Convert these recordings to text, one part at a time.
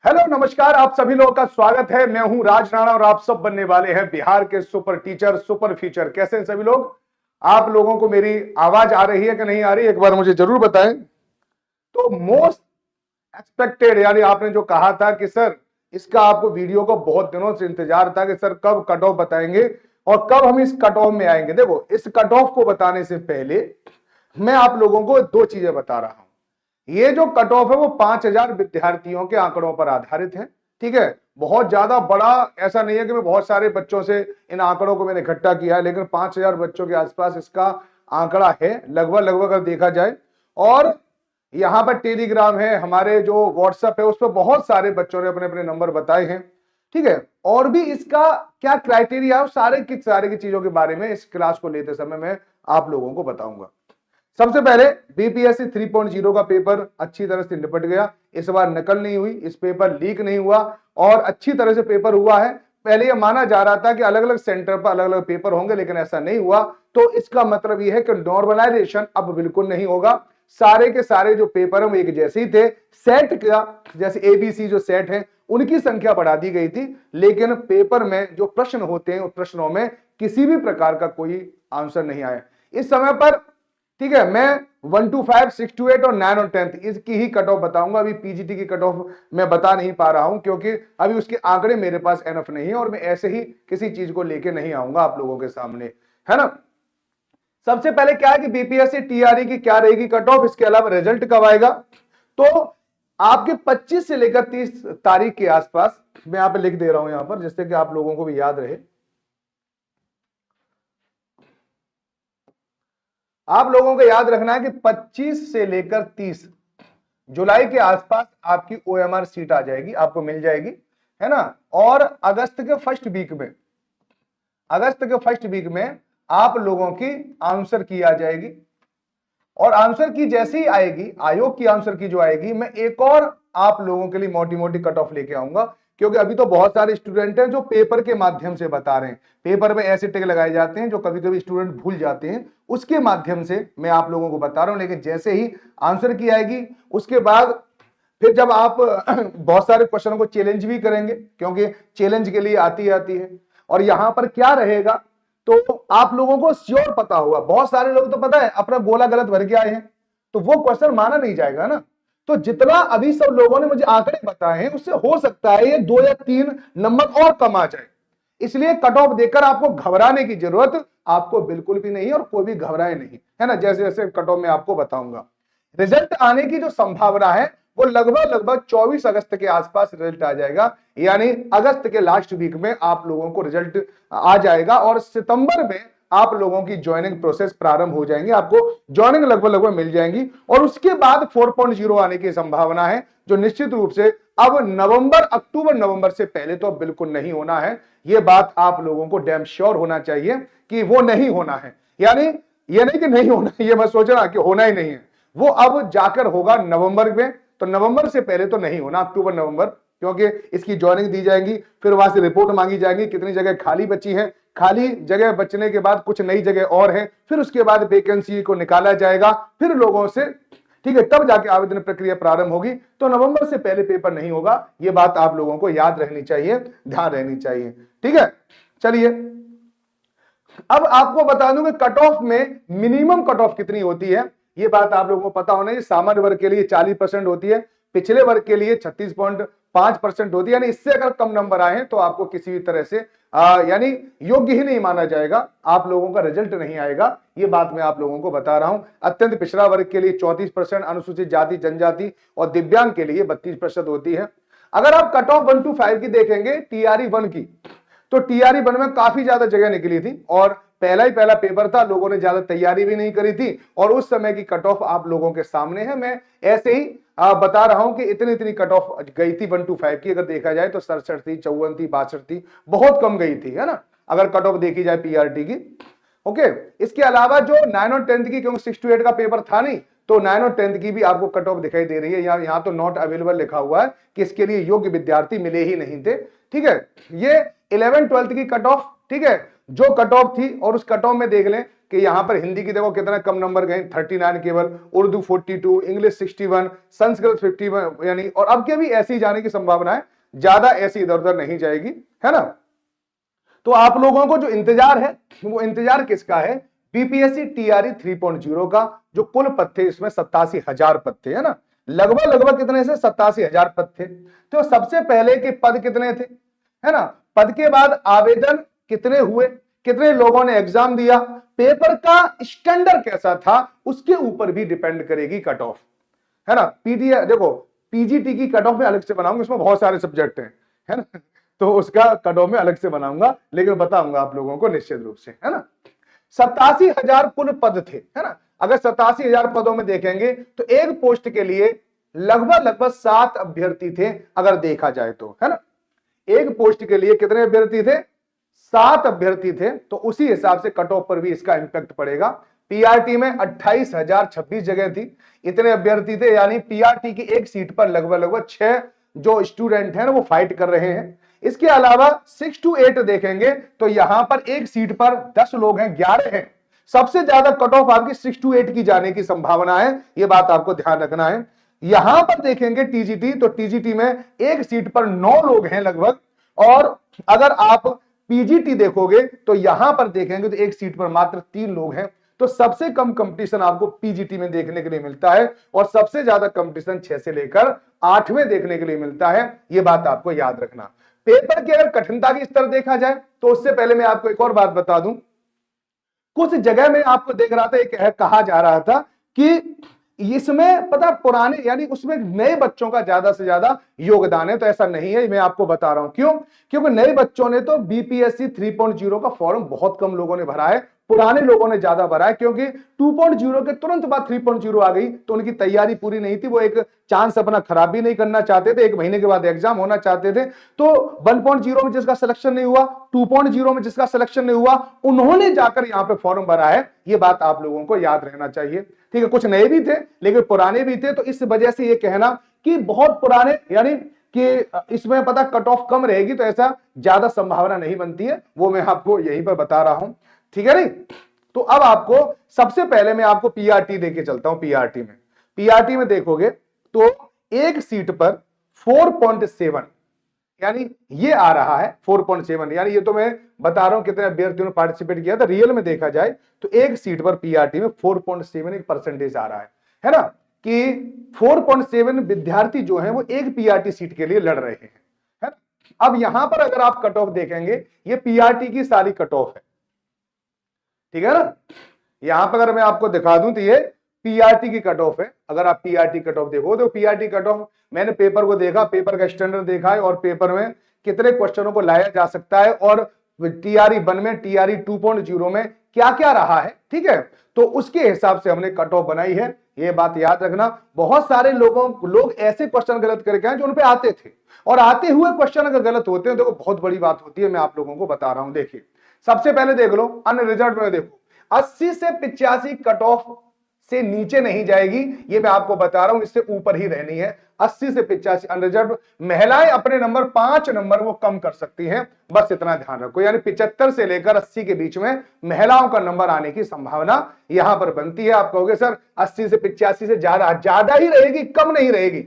Hello नमस्कार, आप सभी लोगों का स्वागत है। मैं हूं राज राणा और आप सब बनने वाले हैं बिहार के सुपर टीचर, सुपर फ्यूचर। कैसे हैं सभी लोग? आप लोगों को मेरी आवाज आ रही है कि नहीं आ रही, एक बार मुझे जरूर बताएं। तो मोस्ट एक्सपेक्टेड, यानी आपने जो कहा था कि सर इसका आपको वीडियो को बहुत दिनों से इंतजार था कि सर कब कट ऑफ बताएंगे और कब हम इस कट ऑफ में आएंगे। देखो, इस कट ऑफ को बताने से पहले मैं आप लोगों को दो चीजें बता रहा हूं। ये जो कट ऑफ है वो 5,000 विद्यार्थियों के आंकड़ों पर आधारित है। ठीक है, बहुत ज्यादा बड़ा ऐसा नहीं है कि मैं बहुत सारे बच्चों से इन आंकड़ों को मैंने इकट्ठा किया है, लेकिन 5,000 बच्चों के आसपास इसका आंकड़ा है लगभग लगभग अगर देखा जाए। और यहां पर टेलीग्राम है, हमारे जो व्हाट्सएप है उस पर बहुत सारे बच्चों ने अपने अपने नंबर बताए हैं। ठीक है, और भी इसका क्या क्राइटेरिया है सारे की चीजों के बारे में इस क्लास को लेते समय मैं आप लोगों को बताऊंगा। सबसे पहले बीपीएससी 3.0 का पेपर अच्छी तरह से निपट गया। इस बार नकल नहीं हुई, इस पेपर लीक नहीं हुआ और अच्छी तरह से पेपर हुआ है। पहले यह माना जा रहा था कि अलग अलग सेंटर पर अलग अलग पेपर होंगे, लेकिन ऐसा नहीं हुआ। तो इसका मतलब यह है कि नॉर्मलाइजेशन अब बिल्कुल नहीं होगा। सारे के सारे जो पेपर हैं वो एक जैसे ही थे। सेट का जैसे एबीसी जो सेट है उनकी संख्या बढ़ा दी गई थी, लेकिन पेपर में जो प्रश्न होते हैं उन प्रश्नों में किसी भी प्रकार का कोई आंसर नहीं आया इस समय पर। ठीक है, मैं 1 to 5, 6 to 8 और 9 और 10 इसकी ही कट ऑफ बताऊंगा। अभी पीजीटी की कट ऑफ मैं बता नहीं पा रहा हूं क्योंकि अभी उसके आंकड़े मेरे पास एनफ नहीं है और मैं ऐसे ही किसी चीज को लेके नहीं आऊंगा आप लोगों के सामने, है ना। सबसे पहले क्या है कि बीपीएससी टीआरई की क्या रहेगी कट ऑफ, इसके अलावा रिजल्ट कब आएगा। तो आपके 25 से लेकर 30 तारीख के आसपास, मैं यहां पर लिख दे रहा हूं यहां पर जिससे कि आप लोगों को भी याद रहे। आप लोगों को याद रखना है कि 25 से लेकर 30 जुलाई के आसपास आपकी ओएमआर सीट आ जाएगी, आपको मिल जाएगी, है ना। और अगस्त के फर्स्ट वीक में आप लोगों की आंसर की आ जाएगी। और आंसर की जैसे ही आएगी, आयोग की आंसर की जो आएगी, मैं एक और आप लोगों के लिए मोटी मोटी कट ऑफ लेके आऊंगा। क्योंकि अभी तो बहुत सारे स्टूडेंट हैं जो पेपर के माध्यम से बता रहे हैं, पेपर में ऐसे टिक लगाए जाते हैं जो कभी कभी स्टूडेंट भूल जाते हैं, उसके माध्यम से मैं आप लोगों को बता रहा हूं। लेकिन जैसे ही आंसर की आएगी उसके बाद फिर जब आप बहुत सारे क्वेश्चनों को चैलेंज भी करेंगे, क्योंकि चैलेंज के लिए आती है। और यहां पर क्या रहेगा तो आप लोगों को श्योर पता होगा। बहुत सारे लोग तो पता है अपना गोला गलत भर के आए हैं, तो वो क्वेश्चन माना नहीं जाएगा ना। तो जितना अभी सब लोगों ने मुझे आंकड़े बताए हैं उससे हो सकता है ये 2 या 3 नंबर और कम आ जाए। इसलिए कट ऑफ देकर आपको घबराने की जरूरत आपको बिल्कुल भी नहीं है और कोई भी घबराए नहीं, है ना। जैसे जैसे कट ऑफ में आपको बताऊंगा। रिजल्ट आने की जो संभावना है वो लगभग 24 अगस्त के आसपास रिजल्ट आ जाएगा। यानी अगस्त के लास्ट वीक में आप लोगों को रिजल्ट आ जाएगा और सितंबर में आप लोगों की ज्वाइनिंग प्रोसेस प्रारंभ हो जाएंगे, आपको ज्वाइनिंग लगभग मिल जाएंगी। और उसके बाद 4.0 आने की संभावना है, जो निश्चित रूप से अब अक्टूबर नवंबर से पहले तो बिल्कुल नहीं होना है। यह बात आप लोगों को डैम श्योर होना चाहिए कि वो नहीं होना है। यानी ये नहीं कि नहीं होना, ये मैं सोच रहा कि होना ही नहीं है, वो अब जाकर होगा नवंबर में। तो नवंबर से पहले तो नहीं होना, अक्टूबर नवंबर, क्योंकि इसकी ज्वाइनिंग दी जाएगी, फिर वहां से रिपोर्ट मांगी जाएगी कितनी जगह खाली बची है। खाली जगह बचने के बाद कुछ नई जगह और है, फिर उसके बाद वैकेंसी को निकाला जाएगा, फिर लोगों से, ठीक है, तब जाके आवेदन प्रक्रिया प्रारंभ होगी। तो नवंबर से पहले पेपर नहीं होगा, यह बात आप लोगों को याद रहनी चाहिए, ध्यान रहनी चाहिए। ठीक है, चलिए अब आपको बता दूं कि कट ऑफ में मिनिमम कट ऑफ कितनी होती है, ये बात आप लोगों को पता होना चाहिए। सामान्य वर्ग के लिए 40% होती है, पिछले वर्ग के लिए 36.5% होती है। यानी इससे अगर कम नंबर आए तो आपको किसी भी तरह से यानी योग्य ही नहीं माना जाएगा, आप लोगों का रिजल्ट नहीं आएगा। ये बात मैं आप लोगों को बता रहा हूं। अत्यंत पिछड़ा वर्ग के लिए 34%, अनुसूचित जाति जनजाति और दिव्यांग के लिए 32% होती है। अगर आप कट ऑफ 1 to 5 की देखेंगे, टीआरई 1 की, तो टीआरई 1 में काफी ज्यादा जगह निकली थी और पहला पेपर था, लोगों ने ज्यादा तैयारी भी नहीं करी थी और उस समय की कट ऑफ आप लोगों के सामने है। मैं ऐसे ही बता रहा हूं कि इतनी कट ऑफ गई थी 1 to 5 की। अगर देखा जाए तो 67 थी, 54 थी, 62 थी, बहुत कम गई थी, है ना, अगर कट ऑफ देखी जाए पीआरटी की। ओके, इसके अलावा जो 9 और 10 की, क्योंकि 6 to 8 का पेपर था नहीं, तो 9 और 10 की भी आपको कट ऑफ दिखाई दे रही है। यहाँ तो नॉट अवेलेबल लिखा हुआ है कि इसके लिए योग्य विद्यार्थी मिले ही नहीं थे। ठीक है, ये 11 12 की कट ऑफ, ठीक है, जो कट ऑफ थी, और उस कट ऑफ में देख लें कि यहां पर हिंदी की देखो कितना कम नंबर गए, 39 केवल, उर्दू 42, इंग्लिश 61, संस्कृत 51, यानी और अब के भी ऐसी जाने की संभावना है, ज्यादा ऐसी इधर उधर नहीं जाएगी, है ना। तो आप लोगों को जो इंतजार है वो इंतजार किसका है, बीपीएससी टीआरई 3.0 का, जो कुल पद थे इसमें 87,000 पद थे, है ना, लगभग कितने से 87,000 पद थे। तो सबसे पहले के पद कितने थे, है ना, पद के बाद आवेदन कितने हुए, कितने लोगों ने एग्जाम दिया, पेपर का स्टैंडर्ड कैसा था, उसके ऊपर भी डिपेंड करेगी कट ऑफ, है ना। पीटीआर देखो पीजीटी की कट ऑफ में अलग से बनाऊंगा, इसमें बहुत सारे सब्जेक्ट हैं, है ना, तो उसका कट ऑफ में अलग से बनाऊंगा, लेकिन बताऊंगा आप लोगों को निश्चित रूप से, है ना। 87,000 कुल पद थे, है ना। अगर 87,000 पदों में देखेंगे तो एक पोस्ट के लिए लगभग 7 अभ्यर्थी थे, अगर देखा जाए तो, है ना। एक पोस्ट के लिए कितने अभ्यर्थी थे, 7 अभ्यर्थी थे, तो उसी हिसाब से कट ऑफ पर भी इसका इंपैक्ट पड़ेगा। पीआरटी में 28,026 जगह थी, इतने अभ्यर्थी थे, यानी पीआरटी की एक सीट पर लगभग 6 जो स्टूडेंट हैं वो फाइट कर रहे हैं। इसके अलावा 6 to 8 देखेंगे तो यहां पर एक सीट पर 10 लोग हैं, 11 हैं। सबसे ज्यादा कट ऑफ आपकी 6 to 8 की जाने की संभावना है, यह बात आपको ध्यान रखना है। यहां पर देखेंगे टीजीटी, तो टीजीटी में एक सीट पर 9 लोग हैं लगभग, और अगर आप पीजीटी देखोगे तो यहां पर देखेंगे तो एक सीट पर मात्र 3 लोग हैं। तो सबसे कम कंपटीशन आपको पीजीटी में देखने के लिए मिलता है, और सबसे ज्यादा कंपटीशन 6 से लेकर 8वें देखने के लिए मिलता है, यह बात आपको याद रखना। पेपर की अगर कठिनता की स्तर देखा जाए तो उससे पहले मैं आपको एक और बात बता दूं, कुछ जगह में आपको देख रहा था, एक कहा जा रहा था कि इसमें पता पुराने यानी उसमें नए बच्चों का ज्यादा से ज्यादा योगदान है, तो ऐसा नहीं है, मैं आपको बता रहा हूं क्यों, क्योंकि नए बच्चों ने तो बीपीएससी 3.0 का फॉर्म बहुत कम लोगों ने भरा है, पुराने लोगों ने ज्यादा भरा है, क्योंकि 2.0 के तुरंत बाद 3.0 आ गई, तो उनकी तैयारी पूरी नहीं थी, वो एक चांस अपना खराब भी नहीं करना चाहते थे, 1 महीने के बाद एग्जाम होना चाहते थे। तो 1.0 में जिसका सिलेक्शन नहीं हुआ, 2.0 में जिसका सिलेक्शन नहीं हुआ, उन्होंने जाकर यहां पे फॉर्म भरा है, ये बात आप लोगों को याद रहना चाहिए, ठीक है। कुछ नए भी थे लेकिन पुराने भी थे, तो इस वजह से ये कहना कि बहुत पुराने यानी कि इसमें पता कट ऑफ कम रहेगी, तो ऐसा ज्यादा संभावना नहीं बनती है, वो मैं आपको यहीं पर बता रहा हूं, ठीक है। नहीं तो अब आपको सबसे पहले मैं आपको पीआरटी देके चलता हूं। पीआरटी में देखोगे तो एक सीट पर 4.7 यानी ये आ रहा है 4.7, यानी ये तो मैं बता रहा हूं कितने अभ्यर्थियों ने पार्टिसिपेट किया था, रियल में देखा जाए तो एक सीट पर पीआरटी में 4.7 एक परसेंटेज आ रहा है ना, कि 4.7 विद्यार्थी जो हैं वो एक पीआरटी सीट के लिए लड़ रहे हैं, है ना। अब यहां पर अगर आप कट ऑफ देखेंगे, ये पीआरटी की सारी कट ऑफ है, ठीक है ना। यहां पर अगर मैं आपको दिखा दूं तो ये पीआरटी की कट ऑफ है। अगर आप पीआरटी कट ऑफ देखो तो पीआरटी कट ऑफ, मैंने पेपर को देखा, पेपर का स्टैंडर्ड देखा है, और पेपर में कितने क्वेश्चनों को लाया जा सकता है, और टीआरई 1 में, टीआरई 2.0 में क्या क्या रहा है, ठीक है। तो उसके हिसाब से हमने कट ऑफ बनाई है, ये बात याद रखना। बहुत सारे लोग ऐसे क्वेश्चन गलत करके आए जो उन पे आते थे, और आते हुए क्वेश्चन अगर गलत होते हैं तो बहुत बड़ी बात होती है, मैं आप लोगों को बता रहा हूं। देखिए सबसे पहले देख लो अनरिजर्व में, देखो 80 से 85 कट ऑफ से नीचे नहीं जाएगी, ये मैं आपको बता रहा हूं, इससे ऊपर ही रहनी है। 80 से 85 अनरिजर्व। महिलाएं अपने नंबर 5 नंबर वो कम कर सकती हैं, बस इतना ध्यान रखो, यानी 75 से लेकर 80 के बीच में महिलाओं का नंबर आने की संभावना यहां पर बनती है। आप कहोगे सर 80 से 85 से ज्यादा ही रहेगी, कम नहीं रहेगी,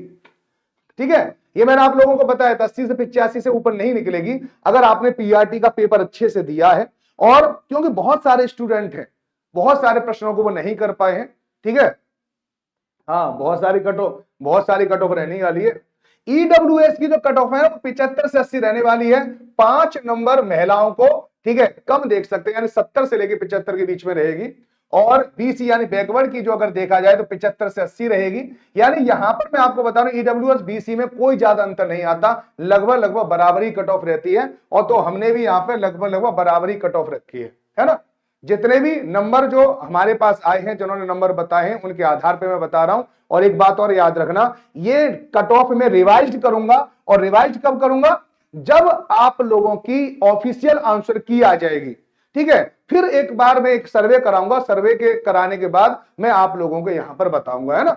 ठीक है। ये मैंने आप लोगों को बताया था 80 से 85 से ऊपर नहीं निकलेगी, अगर आपने पीआरटी का पेपर अच्छे से दिया है, और क्योंकि बहुत सारे स्टूडेंट हैं, बहुत सारे प्रश्नों को वो नहीं कर पाए हैं, ठीक है। हाँ बहुत सारी कट ऑफ रहने वाली है। ईडब्ल्यूएस की जो कट ऑफ है 75 से 80 रहने वाली है, 5 नंबर महिलाओं को, ठीक है, कम देख सकते हैं, यानी 70 से लेकर 75 के बीच में रहेगी। और बीसी यानी बैकवर्ड की जो अगर देखा जाए तो 75 से 80 रहेगी। यानी यहां पर मैं आपको बता रहा हूं ईडब्ल्यूएस बीसी में कोई ज्यादा अंतर नहीं आता, लगभग बराबरी कट ऑफ रहती है, और तो हमने भी यहां पर लगभग बराबरी कट ऑफ रखी है ना। जितने भी नंबर जो हमारे पास आए हैं, जिन्होंने नंबर बताए हैं, उनके आधार पर मैं बता रहा हूं। और एक बात और याद रखना, ये कट ऑफ में रिवाइज करूंगा, और रिवाइज कब करूंगा, जब आप लोगों की ऑफिशियल आंसर की आ जाएगी, ठीक है। फिर एक बार मैं एक सर्वे कराऊंगा, सर्वे के कराने के बाद मैं आप लोगों को यहां पर बताऊंगा, है ना।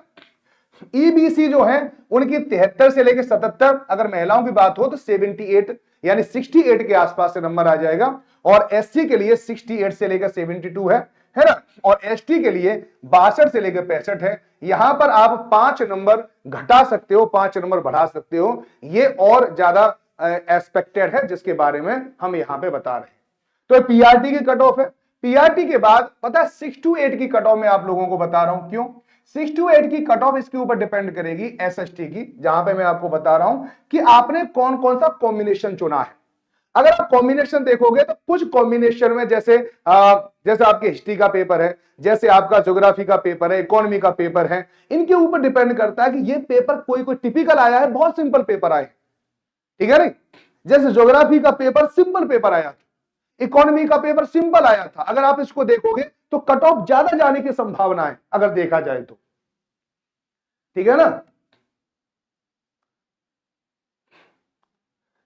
ईबीसी जो है उनकी 73 से लेकर 77, अगर महिलाओं की बात हो तो 78 यानी 68 के आसपास से नंबर आ जाएगा, और एससी के लिए 68 से लेकर 72 है है ना। और एसटी के लिए 62 से लेकर 65 है। यहां पर आप 5 नंबर घटा सकते हो, 5 नंबर बढ़ा सकते हो, ये और ज्यादा एक्सपेक्टेड है, जिसके बारे में हम यहां पे बता रहे हैं। तो पीआरटी की कट ऑफ है। पीआरटी के बाद पता है 6 to 8 की कट ऑफ मैं आप लोगों को बता रहा हूं, क्यों 6 to 8 की कट ऑफ इसके ऊपर डिपेंड करेगी एसएसटी की, जहां पे मैं आपको बता रहा हूं कि आपने कौन कौन सा कॉम्बिनेशन चुना है। अगर आप कॉम्बिनेशन देखोगे तो कुछ कॉम्बिनेशन में जैसे जैसे आपके हिस्ट्री का पेपर है, जैसे आपका ज्योग्राफी का पेपर है, इकोनॉमी का पेपर है, इनके ऊपर डिपेंड करता है कि ये पेपर कोई कोई टिपिकल आया है, बहुत सिंपल पेपर आए, ठीक है नहीं। जैसे ज्योग्राफी का पेपर सिंपल पेपर आया था, इकोनॉमी का पेपर सिंपल आया था, अगर आप इसको देखोगे तो कट ऑफ ज्यादा जाने की संभावना है अगर देखा जाए तो, ठीक है ना।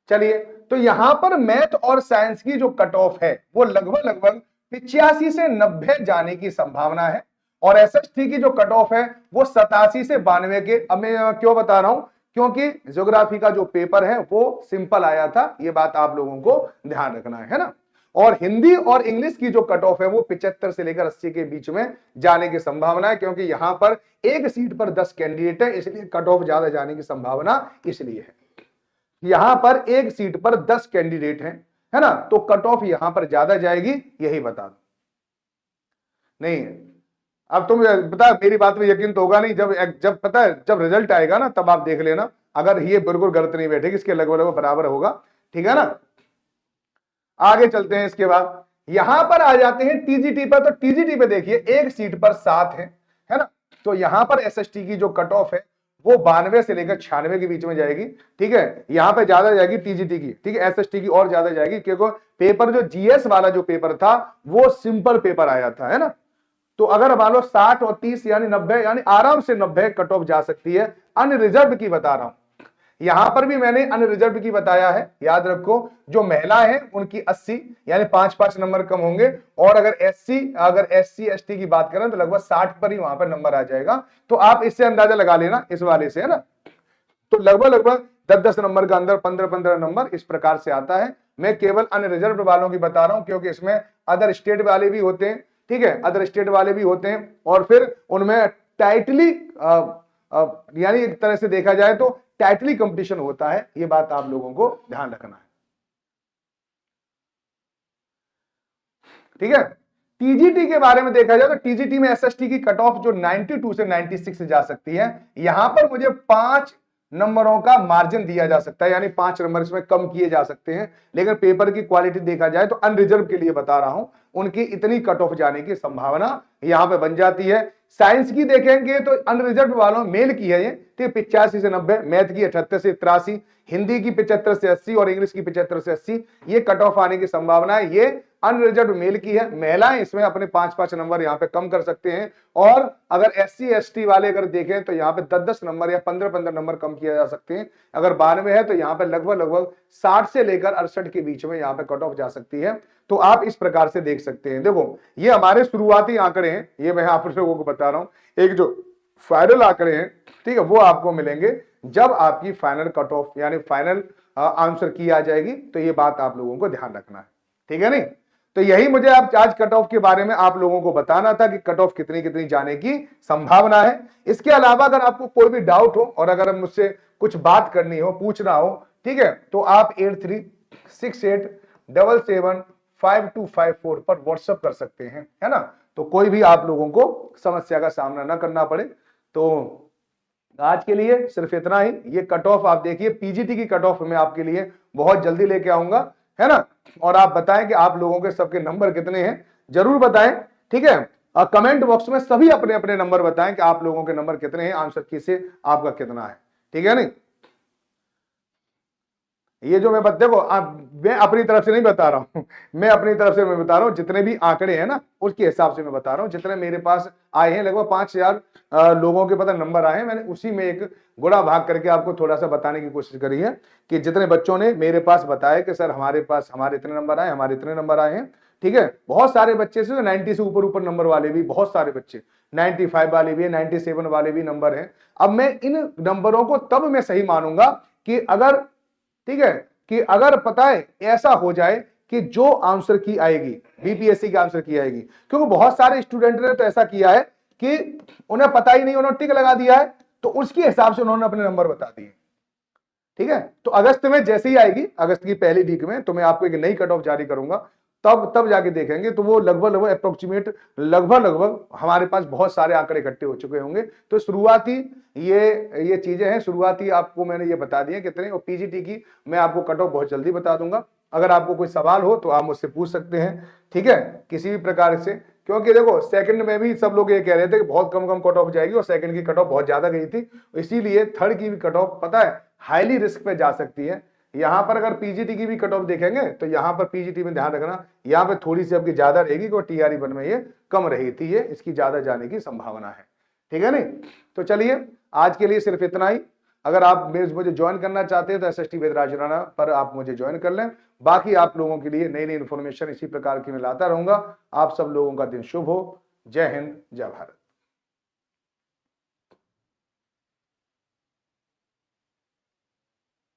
चलिए, तो यहां पर मैथ और साइंस की जो कट ऑफ है वो लगभग लगभग 85 से 90 जाने की संभावना है, और एसएसटी की जो कट ऑफ है वो 87 से 92 के। अब मैं क्यों बता रहा हूं, क्योंकि ज्योग्राफी का जो पेपर है वो सिंपल आया था, ये बात आप लोगों को ध्यान रखना है ना। और हिंदी और इंग्लिश की जो कट ऑफ है वो 75 से लेकर 80 के बीच में जाने की संभावना है, क्योंकि यहां पर एक सीट पर 10 कैंडिडेट है, इसलिए कट ऑफ ज्यादा जाने की संभावना इसलिए है। यहां पर एक सीट पर 10 कैंडिडेट हैं, है ना, तो कट ऑफ यहां पर ज्यादा जाएगी, यही बता दो। नहीं, अब तुम पता मेरी बात में यकीन तो होगा नहीं, जब पता है जब रिजल्ट आएगा ना तब आप देख लेना, अगर ये बिल्कुल गलत नहीं बैठेगी, इसके लगभग लगभग बराबर होगा, ठीक है ना। आगे चलते हैं, इसके बाद यहां पर आ जाते हैं टीजीटी पर। तो टीजीटी पे देखिए एक सीट पर 7 है ना, तो यहां पर एसएसटी की जो कट ऑफ है वो 92 से लेकर 96 के बीच में जाएगी, ठीक है। यहां पे ज्यादा जाएगी टीजीटी की, ठीक है, एसएसटी की और ज्यादा जाएगी, क्योंकि पेपर जो जीएस वाला जो पेपर था वो सिंपल पेपर आया था, है ना। तो अगर मान लो 60 और 30 यानी 90, यानी आराम से 90 कट ऑफ जा सकती है। अनरिजर्व की बता रहा हूं, यहां पर भी मैंने अनरिजर्व की बताया है, याद रखो। जो महिला है उनकी 80 यानी 5-5 नंबर कम होंगे, और अगर एससी एसटी की बात करें तो लगभग 60 पर ही वहां पर नंबर आ जाएगा। तो आप इससे अंदाजा लगा लेना इस वाले से, है ना। तो लगभग लगभग 10-10 नंबर का अंदर 15-15 नंबर इस प्रकार से आता है। मैं केवल अनरिजर्व वालों की बता रहा हूं, क्योंकि इसमें अदर स्टेट वाले भी होते हैं, ठीक है, अदर स्टेट वाले भी होते हैं, और फिर उनमें टाइटली यानी एक तरह से देखा जाए तो टाइटली कंपटीशन होता है, ये बात आप लोगों को ध्यान रखना है, ठीक है। टीजीटी के बारे में देखा जाए तो टीजीटी में एसएसटी की कट ऑफ जो 92 से 96 जा सकती है। यहां पर मुझे 5 नंबरों का मार्जिन दिया जा सकता है, यानी 5 नंबर इसमें कम किए जा सकते हैं, लेकिन पेपर की क्वालिटी देखा जाए तो अनरिजर्व के लिए बता रहा हूं, उनकी इतनी कट ऑफ जाने की संभावना यहां पे बन जाती है। साइंस की देखेंगे तो अनरिजर्व वालों मेल की है ये, ठीक, 85 से 90, मैथ की 78 से 83, हिंदी की 75 से 80 और इंग्लिश की 75 से 80, ये कट ऑफ आने की संभावना है। ये अनरिजर्व मेल की है, महिलाएं इसमें अपने 5-5 नंबर यहां पे कम कर सकते हैं, और अगर एससी एसटी वाले अगर देखें तो यहां पे 10-10 नंबर या 15-15 नंबर कम किया जा सकते हैं। अगर 92 है तो यहां पे लगभग लगभग 60 से लेकर 68 के बीच में यहां पे कट ऑफ जा सकती है। तो आप इस प्रकार से देख सकते हैं। देखो ये हमारे शुरुआती आंकड़े हैं, ये मैं आप लोगों को बता रहा हूं। एक जो फाइनल आंकड़े हैं, ठीक है, वो आपको मिलेंगे जब आपकी फाइनल कट ऑफ यानी फाइनल आंसर की आ जाएगी। तो ये बात आप लोगों को ध्यान रखना है, ठीक है नहीं। तो यही मुझे आप आज कट ऑफ के बारे में आप लोगों को बताना था कि कट ऑफ कितनी कितनी जाने की संभावना है। इसके अलावा अगर आपको कोई भी डाउट हो और अगर मुझसे कुछ बात करनी हो, पूछना हो, ठीक है, तो आप 8368775254 पर व्हाट्सएप कर सकते हैं, है ना। तो कोई भी आप लोगों को समस्या का सामना ना करना पड़े। तो आज के लिए सिर्फ इतना ही। ये कट ऑफ आप देखिए, पीजीटी की कट ऑफ मैं आपके लिए बहुत जल्दी लेके आऊंगा, है ना। और आप बताएं कि आप लोगों के सबके नंबर कितने हैं, जरूर बताएं, ठीक है। कमेंट बॉक्स में सभी अपने अपने नंबर बताएं कि आप लोगों के नंबर कितने हैं, आंसर की से आपका कितना है, ठीक है नहीं। ये जो मैं देखो मैं अपनी तरफ से नहीं बता रहा हूं, मैं अपनी तरफ से मैं बता रहा हूं जितने भी आंकड़े हैं ना उसके हिसाब से मैं बता रहा हूं। जितने मेरे पास आए हैं लगभग 5000 लोगों के पता नंबर आए हैं, मैंने उसी में एक गुणा भाग करके आपको थोड़ा सा बताने की कोशिश करी है कि जितने बच्चों ने मेरे पास बताया कि सर हमारे पास हमारे इतने नंबर आए, हमारे इतने नंबर आए हैं, ठीक है। बहुत सारे बच्चे से 90 से ऊपर ऊपर नंबर वाले भी, बहुत सारे बच्चे 95 वाले भी है, 97 वाले भी नंबर हैं। अब मैं इन नंबरों को तब मैं सही मानूंगा कि अगर, ठीक है, कि अगर पता है ऐसा हो जाए कि जो आंसर की आएगी बीपीएससी की आंसर की आएगी, क्योंकि बहुत सारे स्टूडेंट ने तो ऐसा किया है कि उन्हें पता ही नहीं, उन्होंने टिक लगा दिया है, तो उसके हिसाब से उन्होंने अपने नंबर बता दिए। ठीक है, तो अगस्त में जैसे ही आएगी, अगस्त की पहली वीक में, तो मैं आपको एक नई कट ऑफ जारी करूंगा, तब जाके देखेंगे, तो वो लगभग अप्रोक्सीमेट लगभग हमारे पास बहुत सारे आंकड़े इकट्ठे हो चुके होंगे। तो शुरुआती ये चीजें हैं, शुरुआती आपको मैंने ये बता दिए कितने, और पीजीटी की मैं आपको कट ऑफ बहुत जल्दी बता दूंगा। अगर आपको कोई सवाल हो तो आप मुझसे पूछ सकते हैं, ठीक है, किसी भी प्रकार से, क्योंकि देखो सेकंड में भी सब लोग ये कह रहे थे कि बहुत कम कट ऑफ जाएगी, और सेकंड की कट ऑफ बहुत ज्यादा गई थी, इसीलिए थर्ड की भी कट ऑफ पता है हाईली रिस्क पे जा सकती है। यहां पर अगर पीजीटी की भी कट ऑफ देखेंगे तो यहां पर पीजीटी में ध्यान रखना, यहां पे थोड़ी सी आपकी ज्यादा रहेगी, क्योंकि टीआरई 1 में ये कम रही थी, ये इसकी ज्यादा जाने की संभावना है। ठीक है नहीं, तो चलिए आज के लिए सिर्फ इतना ही। अगर आप मुझे ज्वाइन करना चाहते हैं तो एसएसटी वेदराज राणा पर आप मुझे ज्वाइन कर लें। बाकी आप लोगों के लिए नई नई इंफॉर्मेशन इसी प्रकार की मैं लाता रहूंगा। आप सब लोगों का दिन शुभ हो। जय हिंद, जय भारत।